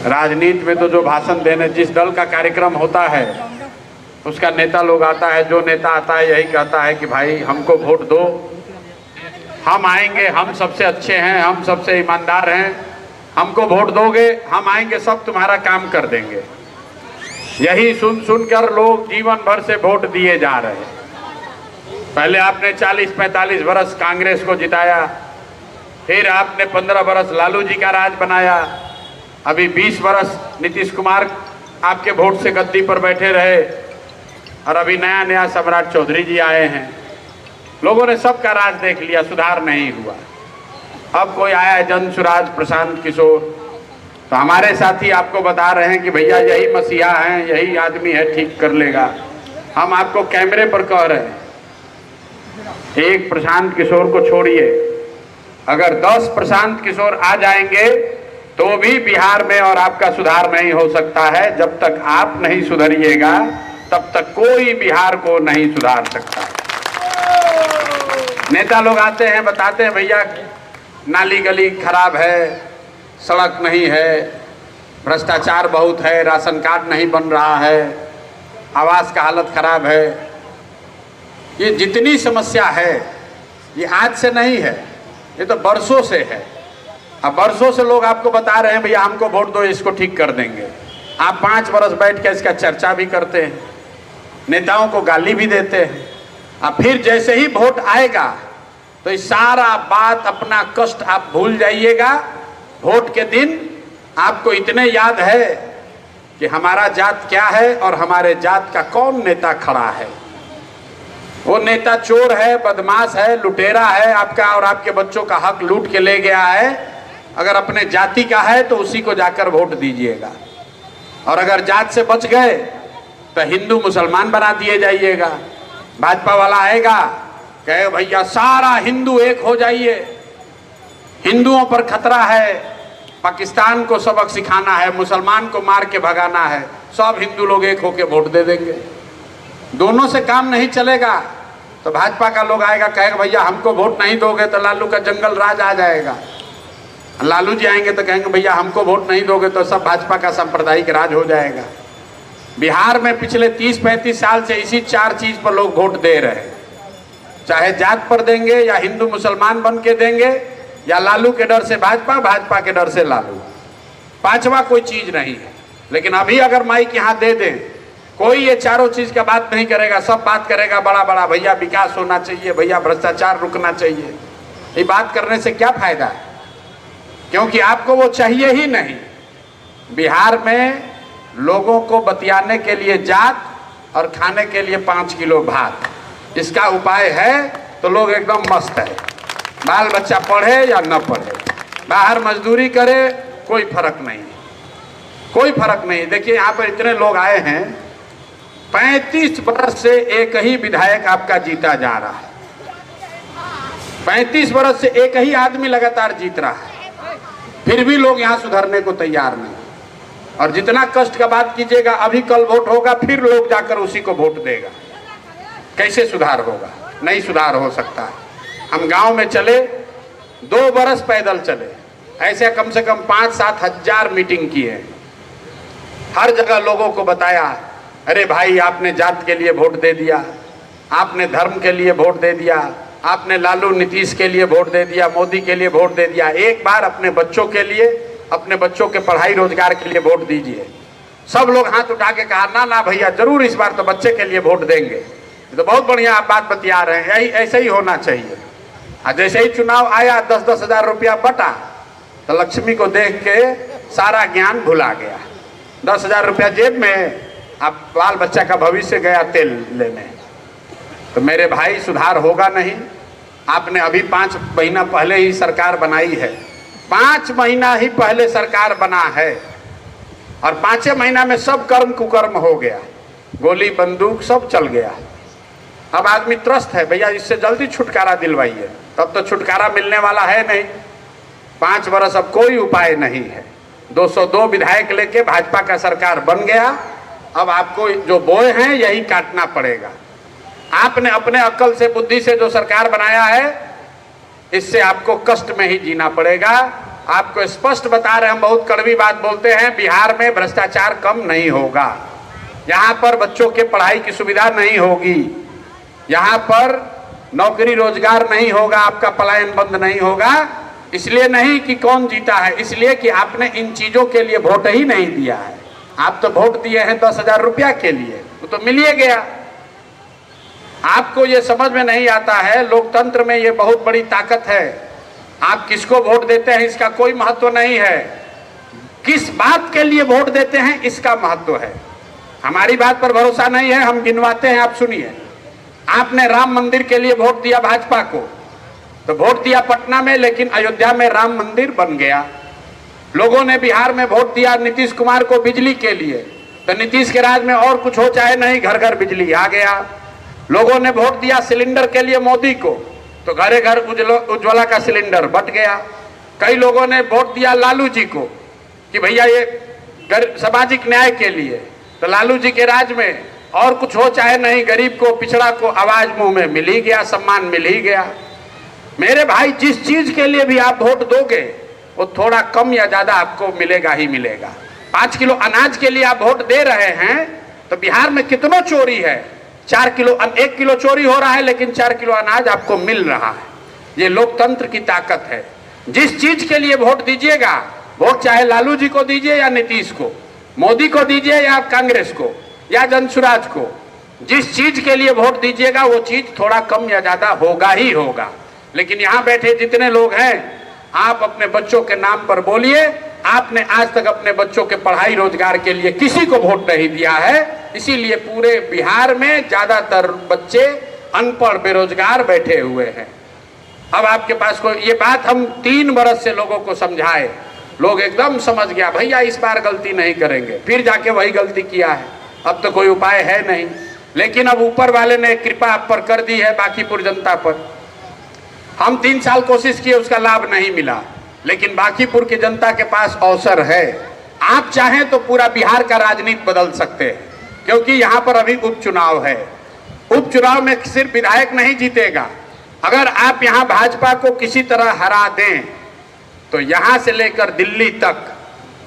राजनीति में तो जो भाषण देने जिस दल का कार्यक्रम होता है उसका नेता लोग आता है, जो नेता आता है यही कहता है कि भाई हमको वोट दो, हम आएंगे, हम सबसे अच्छे हैं, हम सबसे ईमानदार हैं, हमको वोट दोगे, हम आएंगे, सब तुम्हारा काम कर देंगे। यही सुन सुनकर लोग जीवन भर से वोट दिए जा रहे हैं। पहले आपने 40-45 बरस कांग्रेस को जिताया, फिर आपने 15 बरस लालू जी का राज बनाया, अभी 20 बरस नीतीश कुमार आपके वोट से गद्दी पर बैठे रहे, और अभी नया नया सम्राट चौधरी जी आए हैं। लोगों ने सबका राज देख लिया, सुधार नहीं हुआ। अब कोई आया है जन सुराज प्रशांत किशोर, तो हमारे साथी आपको बता रहे हैं कि भैया यही मसीहा हैं, यही आदमी है, ठीक कर लेगा। हम आपको कैमरे पर कह रहे हैं, एक प्रशांत किशोर को छोड़िए, अगर 10 प्रशांत किशोर आ जाएंगे तो भी बिहार में और आपका सुधार नहीं हो सकता है। जब तक आप नहीं सुधरिएगा तब तक कोई बिहार को नहीं सुधार सकता। नेता लोग आते हैं, बताते हैं भैया नाली गली खराब है, सड़क नहीं है, भ्रष्टाचार बहुत है, राशन कार्ड नहीं बन रहा है, आवास का हालत खराब है। ये जितनी समस्या है ये आज से नहीं है, ये तो बरसों से है। अब बरसों से लोग आपको बता रहे हैं भैया हमको वोट दो, इसको ठीक कर देंगे। आप 5 बरस बैठ के इसका चर्चा भी करते हैं, नेताओं को गाली भी देते हैं, अब फिर जैसे ही वोट आएगा तो इस सारा बात, अपना कष्ट आप भूल जाइएगा। वोट के दिन आपको इतने याद है कि हमारा जात क्या है और हमारे जात का कौन नेता खड़ा है। वो नेता चोर है, बदमाश है, लुटेरा है, आपका और आपके बच्चों का हक लूट के ले गया है। अगर अपने जाति का है तो उसी को जाकर वोट दीजिएगा, और अगर जात से बच गए तो हिंदू मुसलमान बना दिए जाइएगा। भाजपा वाला आएगा, कहे भैया सारा हिंदू एक हो जाइए, हिंदुओं पर खतरा है, पाकिस्तान को सबक सिखाना है, मुसलमान को मार के भगाना है, सब हिंदू लोग एक होके वोट दे देंगे। दोनों से काम नहीं चलेगा तो भाजपा का लोग आएगा, कहेगा भैया हमको वोट नहीं दोगे तो लालू का जंगल राज आ जाएगा। लालू जी आएंगे तो कहेंगे भैया हमको वोट नहीं दोगे तो सब भाजपा का सांप्रदायिक राज हो जाएगा। बिहार में पिछले 30-35 साल से इसी 4 चीज पर लोग वोट दे रहे हैं, चाहे जात पर देंगे या हिंदू मुसलमान बन के देंगे या लालू के डर से भाजपा, भाजपा के डर से लालू। 5वां कोई चीज नहीं है। लेकिन अभी अगर माइक यहाँ दे दें, कोई ये चारों चीज का बात नहीं करेगा, सब बात करेगा बड़ा बड़ा, भैया विकास होना चाहिए, भैया भ्रष्टाचार रुकना चाहिए। ये बात करने से क्या फायदा है, क्योंकि आपको वो चाहिए ही नहीं। बिहार में लोगों को बतियाने के लिए जात और खाने के लिए 5 किलो भात, इसका उपाय है तो लोग एकदम मस्त है। बाल बच्चा पढ़े या न पढ़े, बाहर मजदूरी करे, कोई फर्क नहीं, कोई फर्क नहीं। देखिए यहाँ पर इतने लोग आए हैं, 35 बरस से एक ही विधायक आपका जीता जा रहा है, 35 बरस से एक ही आदमी लगातार जीत रहा है, फिर भी लोग यहाँ सुधरने को तैयार नहीं। और जितना कष्ट का बात कीजिएगा, अभी कल वोट होगा, फिर लोग जाकर उसी को वोट देगा। कैसे सुधार होगा? नहीं सुधार हो सकता है। हम गांव में चले, 2 बरस पैदल चले, ऐसे कम से कम 5-7 हजार मीटिंग किए, हर जगह लोगों को बताया, अरे भाई आपने जात के लिए वोट दे दिया, आपने धर्म के लिए वोट दे दिया, आपने लालू नीतीश के लिए वोट दे दिया, मोदी के लिए वोट दे दिया, एक बार अपने बच्चों के लिए, अपने बच्चों के पढ़ाई रोजगार के लिए वोट दीजिए। सब लोग हाथ उठा के कहा ना ना भैया जरूर इस बार तो बच्चे के लिए वोट देंगे। तो बहुत बढ़िया आप बात बतिया रहे हैं, यही ऐसे ही होना चाहिए। जैसे ही चुनाव आया, 10-10 हजार रुपया बटा तो लक्ष्मी को देख के सारा ज्ञान भुला गया। 10 हजार रुपया जेब में, अब बाल बच्चा का भविष्य गया तेल लेने। तो मेरे भाई सुधार होगा नहीं। आपने अभी 5 महीना पहले ही सरकार बनाई है, 5 महीना ही पहले सरकार बना है, और 5 महीना में सब कर्म कुकर्म हो गया, गोली बंदूक सब चल गया। अब आदमी त्रस्त है, भैया इससे जल्दी छुटकारा दिलवाइए। तब तो छुटकारा मिलने वाला है नहीं। 5 बरस अब कोई उपाय नहीं है। 202 विधायक लेके भाजपा का सरकार बन गया। अब आपको जो बोए हैं यही काटना पड़ेगा। आपने अपने अक्ल से, बुद्धि से जो सरकार बनाया है, इससे आपको कष्ट में ही जीना पड़ेगा। आपको स्पष्ट बता रहे हैं, हम बहुत कड़वी बात बोलते हैं, बिहार में भ्रष्टाचार कम नहीं होगा। यहाँ पर बच्चों के पढ़ाई की सुविधा नहीं होगी, यहाँ पर नौकरी रोजगार नहीं होगा, आपका पलायन बंद नहीं होगा। इसलिए नहीं कि कौन जीता है, इसलिए कि आपने इन चीजों के लिए वोट ही नहीं दिया है। आप तो वोट दिए हैं 10,000 रुपया के लिए, वो तो मिल ही गया। आपको ये समझ में नहीं आता है, लोकतंत्र में ये बहुत बड़ी ताकत है। आप किसको वोट देते हैं इसका कोई महत्व नहीं है, किस बात के लिए वोट देते हैं इसका महत्व है। हमारी बात पर भरोसा नहीं है, हम गिनवाते हैं, आप सुनिए। आपने राम मंदिर के लिए वोट दिया भाजपा को, तो वोट दिया पटना में, लेकिन अयोध्या में राम मंदिर बन गया। लोगों ने बिहार में वोट दिया नीतीश कुमार को बिजली के लिए, तो नीतीश के राज में और कुछ हो चाहे नहीं, घर घर बिजली आ गया। लोगों ने वोट दिया सिलेंडर के लिए मोदी को, तो घरे घर उज्ज्वला का सिलेंडर बट गया। कई लोगों ने वोट दिया लालू जी को कि भैया ये सामाजिक न्याय के लिए, तो लालू जी के राज में और कुछ हो चाहे नहीं, गरीब को पिछड़ा को आवाज मुंह में मिल ही गया, सम्मान मिल ही गया। मेरे भाई, जिस चीज के लिए भी आप वोट दोगे वो थोड़ा कम या ज्यादा आपको मिलेगा ही मिलेगा। 5 किलो अनाज के लिए आप वोट दे रहे हैं, तो बिहार में कितना चोरी है, 1 किलो चोरी हो रहा है, लेकिन 4 किलो अनाज आपको मिल रहा है। ये लोकतंत्र की ताकत है। जिस चीज के लिए वोट दीजिएगा, वोट चाहे लालू जी को दीजिए या नीतीश को, मोदी को दीजिए या कांग्रेस को या जनसुराज को, जिस चीज के लिए वोट दीजिएगा वो चीज थोड़ा कम या ज्यादा होगा ही होगा। लेकिन यहाँ बैठे जितने लोग हैं, आप अपने बच्चों के नाम पर बोलिए, आपने आज तक अपने बच्चों के पढ़ाई रोजगार के लिए किसी को वोट नहीं दिया है। इसीलिए पूरे बिहार में ज्यादातर बच्चे अनपढ़ बेरोजगार बैठे हुए हैं। अब आपके पास कोई, ये बात हम 3 बरस से लोगों को समझाए, लोग एकदम समझ गया, भैया इस बार गलती नहीं करेंगे, फिर जाके वही गलती किया है। अब तो कोई उपाय है नहीं, लेकिन अब ऊपर वाले ने कृपा आप पर कर दी है, बांकीपुर जनता पर। हम 3 साल कोशिश किए, उसका लाभ नहीं मिला, लेकिन बांकीपुर की जनता के पास अवसर है। आप चाहें तो पूरा बिहार का राजनीति बदल सकते हैं, क्योंकि यहाँ पर अभी उपचुनाव है। उपचुनाव में सिर्फ विधायक नहीं जीतेगा। अगर आप यहाँ भाजपा को किसी तरह हरा दें, तो यहाँ से लेकर दिल्ली तक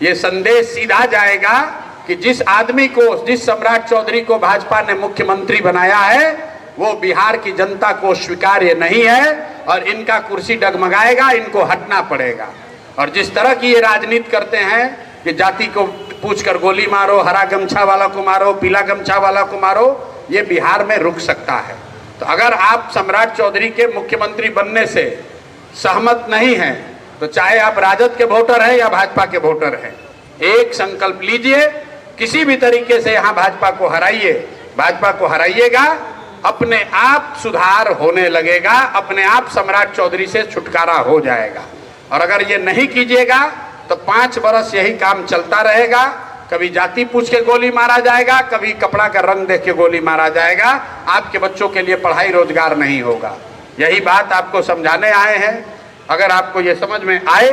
ये संदेश सीधा जाएगा कि जिस आदमी को, जिस सम्राट चौधरी को भाजपा ने मुख्यमंत्री बनाया है, वो बिहार की जनता को स्वीकार्य नहीं है और इनका कुर्सी डगमगाएगा, इनको हटना पड़ेगा। और जिस तरह की ये राजनीति करते हैं कि जाति को पूछकर गोली मारो, हरा गमछा वाला को मारो, पीला गमछा वाला को मारो, ये बिहार में रुक सकता है। तो अगर आप सम्राट चौधरी के मुख्यमंत्री बनने से सहमत नहीं हैं, तो चाहे आप राजद के वोटर हैं या भाजपा के वोटर हैं, एक संकल्प लीजिए, किसी भी तरीके से यहाँ भाजपा को हराइए। भाजपा को हराइएगा, अपने आप सुधार होने लगेगा, अपने आप सम्राट चौधरी से छुटकारा हो जाएगा। और अगर ये नहीं कीजिएगा तो 5 बरस यही काम चलता रहेगा। कभी जाति पूछ के गोली मारा जाएगा, कभी कपड़ा का रंग देख के गोली मारा जाएगा। आपके बच्चों के लिए पढ़ाई रोजगार नहीं होगा। यही बात आपको समझाने आए हैं। अगर आपको ये समझ में आए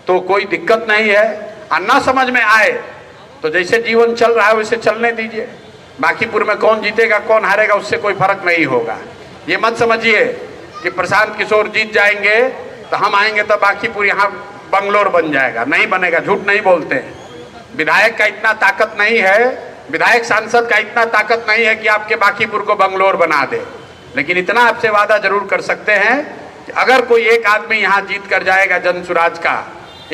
तो कोई दिक्कत नहीं है, और ना समझ में आए तो जैसे जीवन चल रहा है वैसे चलने दीजिए। बांकीपुर में कौन जीतेगा कौन हारेगा उससे कोई फर्क नहीं होगा। ये मत समझिए कि प्रशांत किशोर जीत जाएंगे तो हम आएंगे तो बांकीपुर यहाँ बंगलोर बन जाएगा। नहीं बनेगा, झूठ नहीं बोलते हैं। विधायक का इतना ताकत नहीं है, विधायक सांसद का इतना ताकत नहीं है कि आपके बांकीपुर को बंगलोर बना दे। लेकिन इतना आपसे वादा जरूर कर सकते हैं कि अगर कोई एक आदमी यहाँ जीत कर जाएगा जनसुराज का,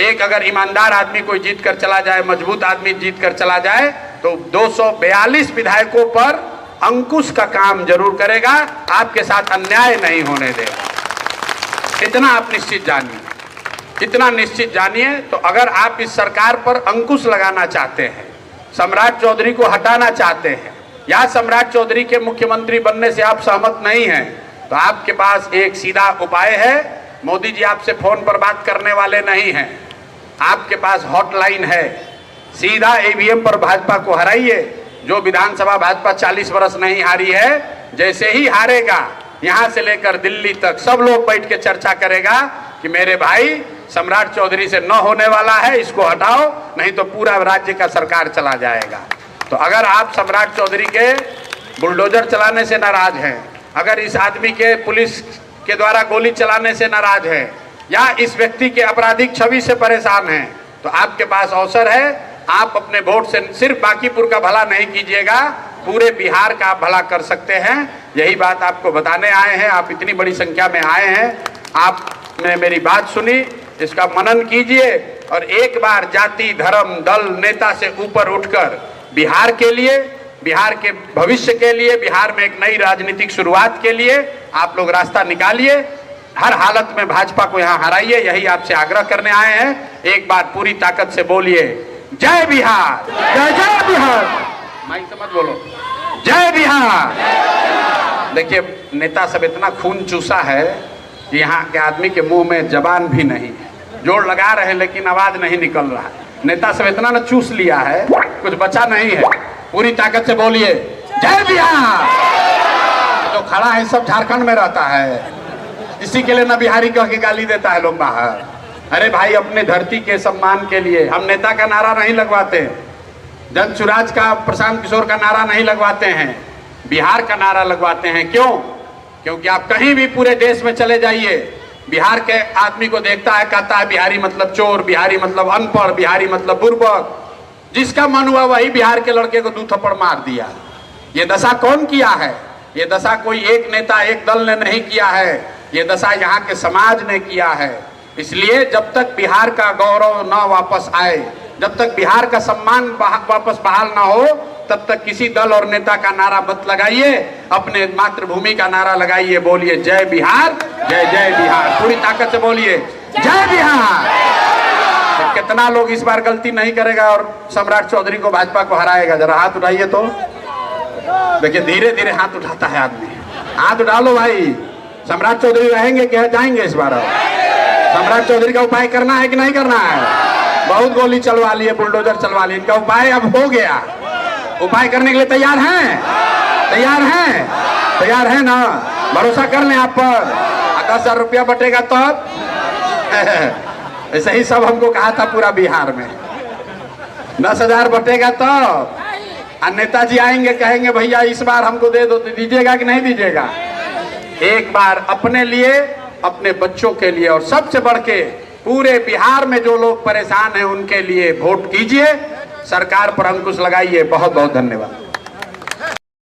एक अगर ईमानदार आदमी कोई जीत कर चला जाए, मजबूत आदमी जीत कर चला जाए, तो 242 विधायकों पर अंकुश का काम जरूर करेगा। आपके साथ अन्याय नहीं होने देगा। इतना आप निश्चित जानिए, इतना निश्चित जानिए। तो अगर आप इस सरकार पर अंकुश लगाना चाहते हैं, सम्राट चौधरी को हटाना चाहते हैं, या सम्राट चौधरी के मुख्यमंत्री बनने से आप सहमत नहीं हैं, तो आपके पास एक सीधा उपाय है। मोदी जी आपसे फोन पर बात करने वाले नहीं हैं, आपके पास हॉटलाइन है। सीधा ईवीएम पर भाजपा को हराइए। जो विधानसभा भाजपा 40 वर्ष नहीं हारी है, जैसे ही हारेगा यहाँ से लेकर दिल्ली तक सब लोग बैठ के चर्चा करेगा कि मेरे भाई सम्राट चौधरी से न होने वाला है, इसको हटाओ, नहीं तो पूरा राज्य का सरकार चला जाएगा। तो अगर आप सम्राट चौधरी के बुलडोजर चलाने से नाराज हैं, अगर इस आदमी के पुलिस के द्वारा गोली चलाने से नाराज हैं, या इस व्यक्ति के आपराधिक छवि से परेशान हैं, तो आपके पास अवसर है। आप अपने वोट से सिर्फ बांकीपुर का भला नहीं कीजिएगा, पूरे बिहार का आप भला कर सकते हैं। यही बात आपको बताने आए हैं। आप इतनी बड़ी संख्या में आए हैं, आपने मेरी बात सुनी, इसका मनन कीजिए और एक बार जाति, धर्म, दल, नेता से ऊपर उठकर बिहार के लिए, बिहार के भविष्य के लिए, बिहार में एक नई राजनीतिक शुरुआत के लिए आप लोग रास्ता निकालिए। हर हालत में भाजपा को यहाँ हराइए, यही आपसे आग्रह करने आए हैं। एक बार पूरी ताकत से बोलिए जय बिहार, जय जय बिहार। माइक से मत बोलो, जय बिहार। देखिए नेता सब इतना खून चूसा है कि यहाँ के आदमी के मुंह में जबान भी नहीं है, जोर लगा रहे लेकिन आवाज नहीं निकल रहा है। नेता सब इतना न चूस लिया है, कुछ बचा नहीं है। पूरी ताकत से बोलिए जय बिहार। जो खड़ा है सब झारखंड में रहता है, इसी के लिए न बिहारी कह के गाली देता है लोग बाहर। अरे भाई, अपने धरती के सम्मान के लिए हम नेता का नारा नहीं लगवाते, जन सुराज का, प्रशांत किशोर का नारा नहीं लगवाते हैं, बिहार का नारा लगवाते हैं। क्यों? क्योंकि आप कहीं भी पूरे देश में चले जाइए, बिहार के आदमी को देखता है, कहता है बिहारी मतलब चोर, बिहारी मतलब अनपढ़, बिहारी मतलब बुर्बक। जिसका मन हुआ वही बिहार के लड़के को 2 थप्पड़ मार दिया। ये दशा कौन किया है? ये दशा कोई एक नेता, एक दल ने नहीं किया है, ये दशा यहाँ के समाज ने किया है। इसलिए जब तक बिहार का गौरव न वापस आए, जब तक बिहार का सम्मान वापस बहाल ना हो, तब तक किसी दल और नेता का नारा मत लगाइए, अपने मातृभूमि का नारा लगाइए। बोलिए जय बिहार, जय जय बिहार। पूरी ताकत से बोलिए जय बिहार। तो कितना लोग इस बार गलती नहीं करेगा और सम्राट चौधरी को, भाजपा को हराएगा? जरा हाथ उठाइए तो। देखिए धीरे धीरे हाथ उठाता है आदमी, हाथ उठा लो भाई। सम्राट चौधरी रहेंगे क्या जाएंगे इस बार? सम्राट चौधरी का उपाय करना है कि नहीं करना है? बहुत गोली चलवा लिए, बुलडोजर चलवा लिए, इनका उपाय अब हो गया। उपाय करने के लिए तैयार हैं? तैयार हैं? तैयार है ना? भरोसा कर लें आप पर। 10,000 रुपया बटेगा तब ऐसे ही सब हमको कहा था पूरा बिहार में 10,000 बटेगा तब। नेताजी आएंगे, कहेंगे भैया इस बार हमको दे दो, तो दीजिएगा कि नहीं दीजिएगा? एक बार अपने लिए, अपने बच्चों के लिए और सबसे बढ़ के पूरे बिहार में जो लोग परेशान हैं उनके लिए वोट कीजिए, सरकार पर अंकुश लगाइए। बहुत बहुत धन्यवाद।